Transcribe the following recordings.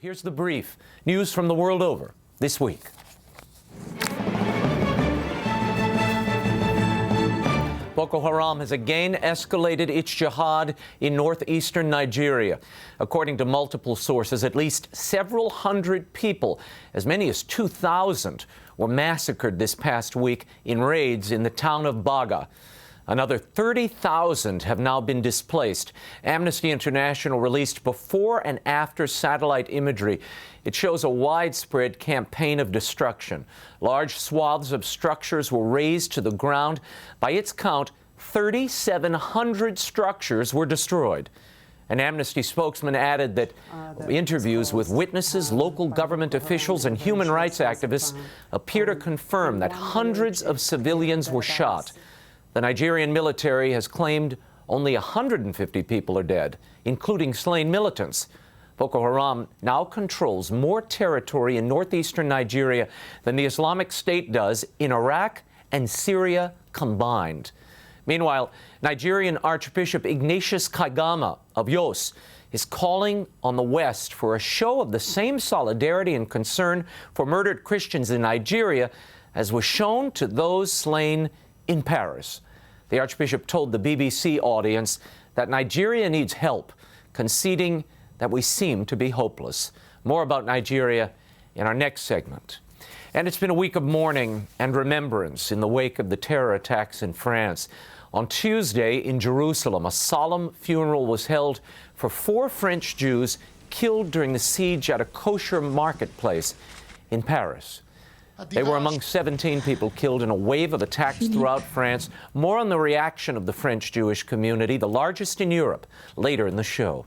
Here's The Brief, news from the world over this week. Boko Haram has again escalated its jihad in northeastern Nigeria. According to multiple sources, at least several hundred people, as many as 2,000, were massacred this past week in raids in the town of Baga. Another 30,000 have now been displaced. Amnesty International released before and after satellite imagery. It shows a widespread campaign of destruction. Large swaths of structures were razed to the ground. By its count, 3,700 structures were destroyed. An Amnesty spokesman added that interviews with witnesses, local government officials, and human rights activists appear to confirm that hundreds of civilians were shot. The Nigerian military has claimed only 150 people are dead, including slain militants. Boko Haram now controls more territory in northeastern Nigeria than the Islamic State does in Iraq and Syria combined. Meanwhile, Nigerian Archbishop Ignatius Kaigama of Jos is calling on the West for a show of the same solidarity and concern for murdered Christians in Nigeria as was shown to those slain in Paris. The Archbishop told the BBC audience that Nigeria needs help, conceding that we seem to be hopeless. More about Nigeria in our next segment. And it's been a week of mourning and remembrance in the wake of the terror attacks in France. On Tuesday in Jerusalem, a solemn funeral was held for 4 French Jews killed during the siege at a kosher marketplace in Paris. They were among 17 people killed in a wave of attacks throughout France. More on the reaction of the French Jewish community, the largest in Europe, later in the show.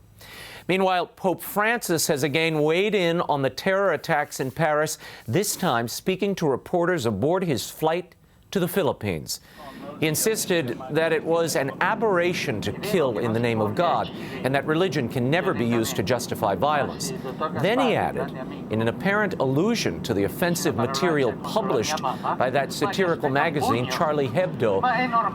Meanwhile, Pope Francis has again weighed in on the terror attacks in Paris, this time speaking to reporters aboard his flight to the Philippines. He insisted that it was an aberration to kill in the name of God and that religion can never be used to justify violence. Then he added, in an apparent allusion to the offensive material published by that satirical magazine, Charlie Hebdo,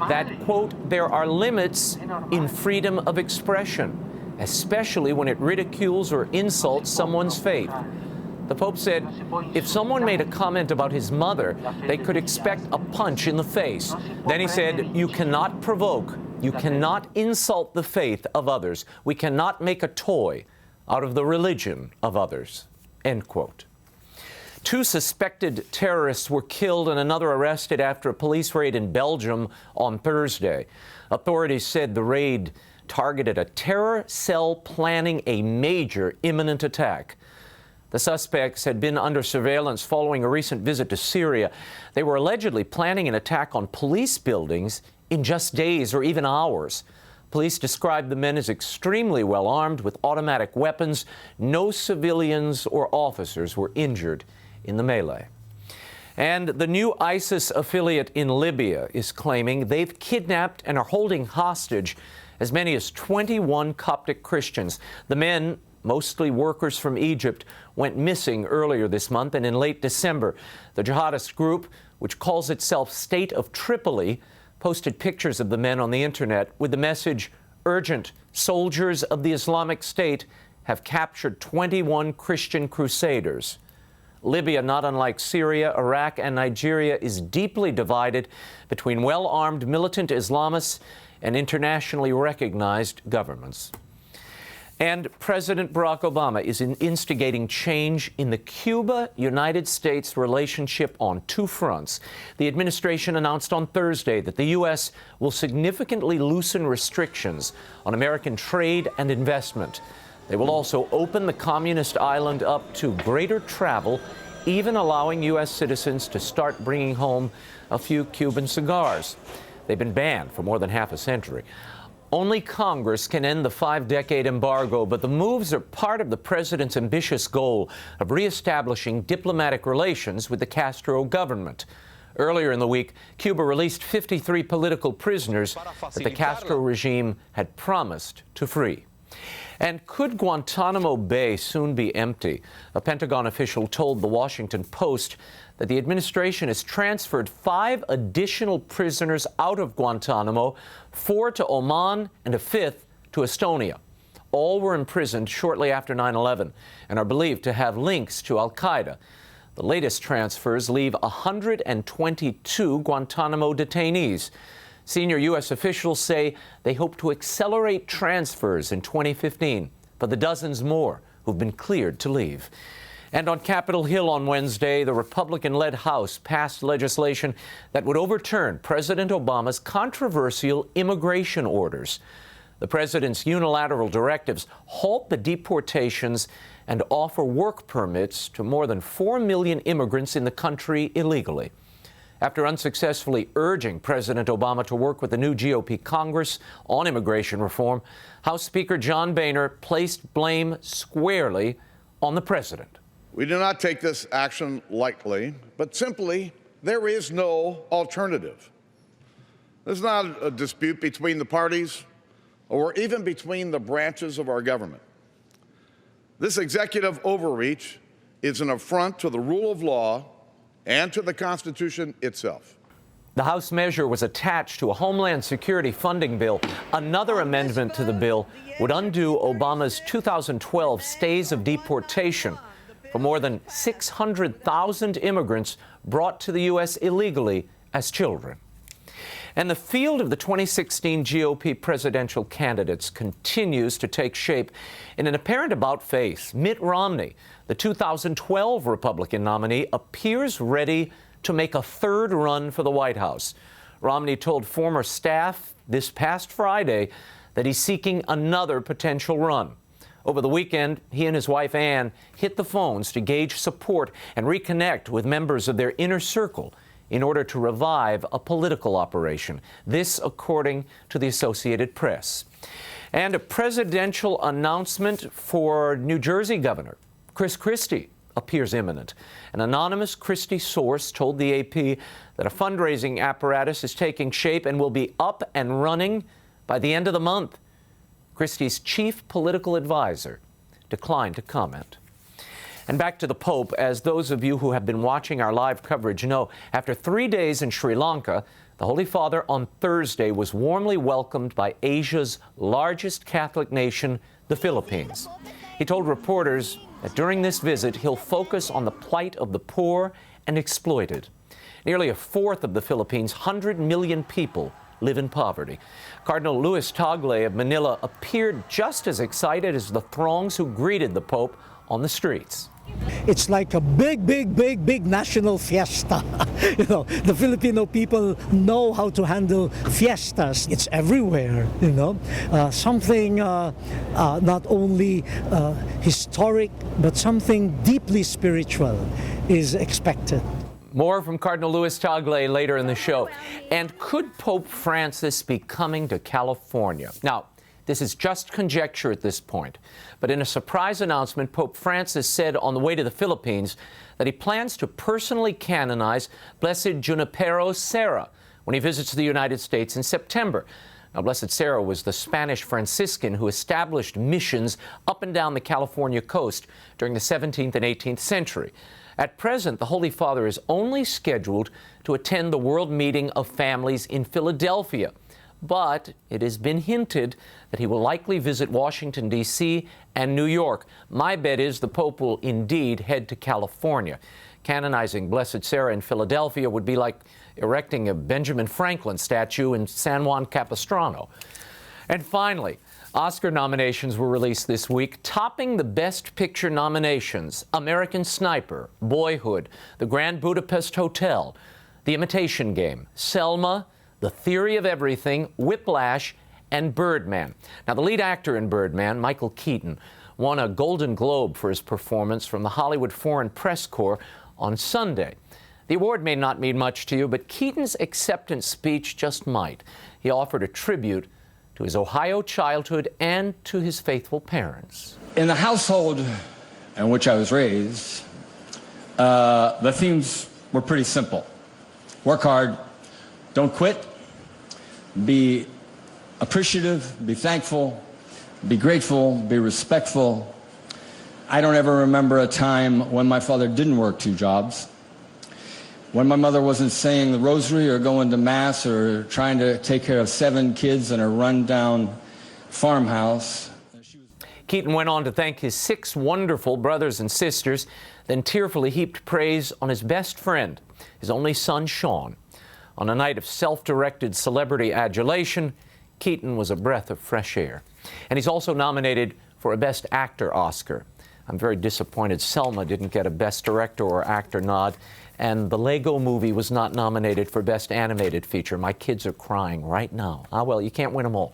that, quote, there are limits in freedom of expression, especially when it ridicules or insults someone's faith. The Pope said if someone made a comment about his mother, they could expect a punch in the face. Then he said, you cannot provoke, you cannot insult the faith of others. We cannot make a toy out of the religion of others, end quote. 2 suspected terrorists were killed and another arrested after a police raid in Belgium on Thursday. Authorities said the raid targeted a terror cell planning a major imminent attack. The suspects had been under surveillance following a recent visit to Syria. They were allegedly planning an attack on police buildings in just days or even hours. Police described the men as extremely well armed with automatic weapons. No civilians or officers were injured in the melee. And the new ISIS affiliate in Libya is claiming they've kidnapped and are holding hostage as many as 21 Coptic Christians. The men, mostly workers from Egypt, went missing earlier this month, and in late December, the jihadist group, which calls itself State of Tripoli, posted pictures of the men on the internet with the message, urgent, soldiers of the Islamic State have captured 21 Christian crusaders. Libya, not unlike Syria, Iraq, and Nigeria, is deeply divided between well-armed militant Islamists and internationally recognized governments. And President Barack Obama is instigating change in the Cuba-United States relationship on 2 fronts. The administration announced on Thursday that the U.S. will significantly loosen restrictions on American trade and investment. They will also open the communist island up to greater travel, even allowing U.S. citizens to start bringing home a few Cuban cigars. They've been banned for more than half a century. Only Congress can end the 5-decade embargo, but the moves are part of the president's ambitious goal of reestablishing diplomatic relations with the Castro government. Earlier in the week, Cuba released 53 political prisoners that the Castro regime had promised to free. And could Guantanamo Bay soon be empty? A Pentagon official told the Washington Post that the administration has transferred 5 additional prisoners out of Guantanamo, 4 to Oman and a 5th to Estonia. All were imprisoned shortly after 9/11 and are believed to have links to al-Qaeda. The latest transfers leave 122 Guantanamo detainees. Senior U.S. officials say they hope to accelerate transfers in 2015 for the dozens more who've been cleared to leave. And on Capitol Hill on Wednesday, the Republican-led House passed legislation that would overturn President Obama's controversial immigration orders. The president's unilateral directives halt the deportations and offer work permits to more than 4 million immigrants in the country illegally. After unsuccessfully urging President Obama to work with the new GOP Congress on immigration reform, House Speaker John Boehner placed blame squarely on the president. We do not take this action lightly, but simply there is no alternative. This is not a dispute between the parties or even between the branches of our government. This executive overreach is an affront to the rule of law and to the Constitution itself. The House measure was attached to a Homeland Security funding bill. Another amendment to the bill would undo Obama's 2012 stays of deportation for more than 600,000 immigrants brought to the U.S. illegally as children. And the field of the 2016 GOP presidential candidates continues to take shape in an apparent about-face. Mitt Romney, the 2012 Republican nominee, appears ready to make a third run for the White House. Romney told former staff this past Friday that he's seeking another potential run. Over the weekend, he and his wife Ann hit the phones to gauge support and reconnect with members of their inner circle in order to revive a political operation. This, according to the Associated Press. And a presidential announcement for New Jersey Governor Chris Christie appears imminent. An anonymous Christie source told the AP that a fundraising apparatus is taking shape and will be up and running by the end of the month. Christie's chief political advisor declined to comment. And back to the Pope, as those of you who have been watching our live coverage know, after 3 days in Sri Lanka, the Holy Father on Thursday was warmly welcomed by Asia's largest Catholic nation, the Philippines. He told reporters that during this visit, he'll focus on the plight of the poor and exploited. Nearly a fourth of the Philippines' 100 million people live in poverty. Cardinal Luis Tagle of Manila appeared just as excited as the throngs who greeted the Pope on the streets. It's like a big national fiesta. The Filipino people know how to handle fiestas. It's everywhere, something not only historic, but something deeply spiritual is expected. More from Cardinal Luis Tagle later in the show. And could Pope Francis be coming to California? Now, this is just conjecture at this point, but in a surprise announcement, Pope Francis said on the way to the Philippines that he plans to personally canonize Blessed Junipero Serra when he visits the United States in September. Now, Blessed Serra was the Spanish Franciscan who established missions up and down the California coast during the 17th and 18th century. At present, the Holy Father is only scheduled to attend the World Meeting of Families in Philadelphia. But it has been hinted that he will likely visit Washington, D.C. and New York. My bet is the Pope will indeed head to California. Canonizing Blessed Serra in Philadelphia would be like erecting a Benjamin Franklin statue in San Juan Capistrano. And finally, Oscar nominations were released this week, topping the Best Picture nominations: American Sniper, Boyhood, The Grand Budapest Hotel, The Imitation Game, Selma, The Theory of Everything, Whiplash, and Birdman. Now, the lead actor in Birdman, Michael Keaton, won a Golden Globe for his performance from the Hollywood Foreign Press Corps on Sunday. The award may not mean much to you, but Keaton's acceptance speech just might. He offered a tribute to his Ohio childhood and to his faithful parents. In the household in which I was raised, the themes were pretty simple. Work hard, don't quit, be appreciative, be thankful, be grateful, be respectful. I don't ever remember a time when my father didn't work 2 jobs. When my mother wasn't saying the rosary or going to mass or trying to take care of 7 kids in a rundown farmhouse. Keaton went on to thank his 6 wonderful brothers and sisters, then tearfully heaped praise on his best friend, his only son, Sean. On a night of self-directed celebrity adulation, Keaton was a breath of fresh air. And he's also nominated for a Best Actor Oscar. I'm very disappointed Selma didn't get a Best Director or Actor nod, and the Lego Movie was not nominated for Best Animated Feature. My kids are crying right now. Ah, well, you can't win them all.